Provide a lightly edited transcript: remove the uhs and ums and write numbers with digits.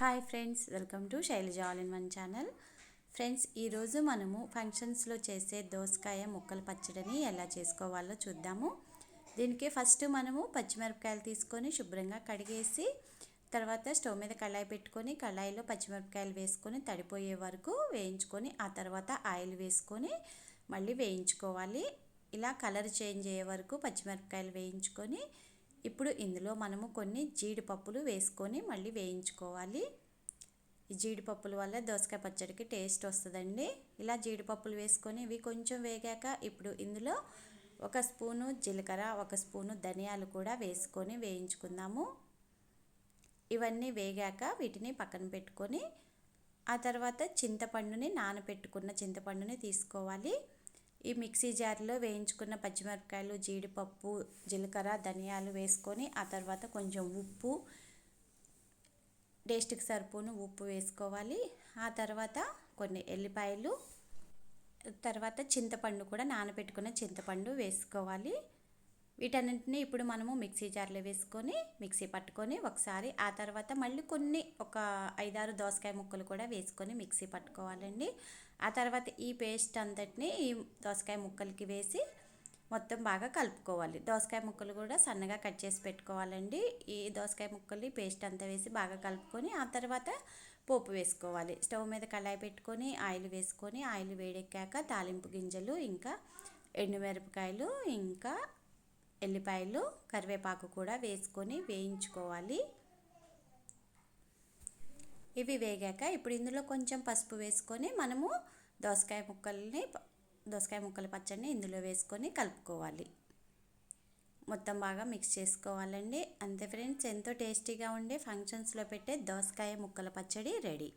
Hi friends, welcome to Shailaja all in one channel. Friends, ఈరోజు మనము ఫంక్షన్స్లో చేసే దోసకాయ ముక్కల పచ్చడిని ఎలా చేసుకోవాలో చూద్దాము. దీనికి ఫస్ట్ మనము పచ్చిమిరపకాయలు తీసుకొని శుభ్రంగా కడిగేసి తర్వాత స్టవ్ మీద కళాయి పెట్టుకొని కళాయిలో పచ్చిమిరపకాయలు వేసుకొని తడిపోయే వరకు వేయించుకొని ఆ తర్వాత ఆయిల్ వేసుకొని మళ్ళీ వేయించుకోవాలి. ఇలా కలర్ చేంజ్ అయ్యే వరకు పచ్చిమిరపకాయలు వేయించుకొని ఇప్పుడు ఇందులో మనము కొన్ని జీడిపప్పులు వేసుకొని మళ్ళీ వేయించుకోవాలి. ఈ జీడిపప్పుల వల్ల దోసకాయ పచ్చడికి టేస్ట్ వస్తుందండి. ఇలా జీడిపప్పులు వేసుకొని ఇవి కొంచెం వేగాక ఇప్పుడు ఇందులో 1 స్పూను జీలకర్ర, 1 స్పూను ధనియాలు కూడా వేసుకొని వేయించుకుందాము. ఇవన్నీ వేగాక వీటిని పక్కన పెట్టుకొని ఆ తర్వాత నానబెట్టుకున్న చింతపండుని తీసుకోవాలి. ఈ మిక్సీ జార్లో వేయించుకున్న పచ్చిమిరపకాయలు, జీడిపప్పు, జీలకర్ర, ధనియాలు వేసుకొని ఆ తర్వాత కొంచెం ఉప్పు, టేస్ట్కి సరిపోను ఉప్పు వేసుకోవాలి. ఆ తర్వాత కొన్ని ఎల్లిపాయలు, తర్వాత చింతపండు కూడా నానబెట్టుకున్న చింతపండు వేసుకోవాలి. వీటన్నింటినీ ఇప్పుడు మనము మిక్సీ జార్లో వేసుకొని మిక్సీ పట్టుకొని ఒకసారి ఆ తర్వాత మళ్ళీ ఒక 5-6 దోసకాయ ముక్కలు కూడా వేసుకొని మిక్సీ పట్టుకోవాలండి. ఆ తర్వాత ఈ పేస్ట్ అంతటిని ఈ దోసకాయ ముక్కలకి వేసి మొత్తం బాగా కలుపుకోవాలి. దోసకాయ ముక్కలు కూడా సన్నగా కట్ చేసి పెట్టుకోవాలండి. ఈ దోసకాయ ముక్కలు పేస్ట్ అంతా వేసి బాగా కలుపుకొని ఆ తర్వాత పోపు వేసుకోవాలి. స్టవ్ మీద కళాయి పెట్టుకొని ఆయిల్ వేసుకొని ఆయిల్ వేడెక్కాక తాలింపు గింజలు, ఇంకా ఎండుమిరపకాయలు, ఇంకా ఎల్లిపాయలు, కరివేపాకు కూడా వేసుకొని వేయించుకోవాలి. ఇవి వేగాక ఇప్పుడు ఇందులో కొంచెం పసుపు వేసుకొని మనము దోసకాయ ముక్కల పచ్చడిని ఇందులో వేసుకొని కలుపుకోవాలి. మొత్తం బాగా మిక్స్ చేసుకోవాలండి. అంతే ఫ్రెండ్స్, ఎంతో టేస్టీగా ఉండే ఫంక్షన్స్లో పెట్టే దోసకాయ ముక్కల పచ్చడి రెడీ.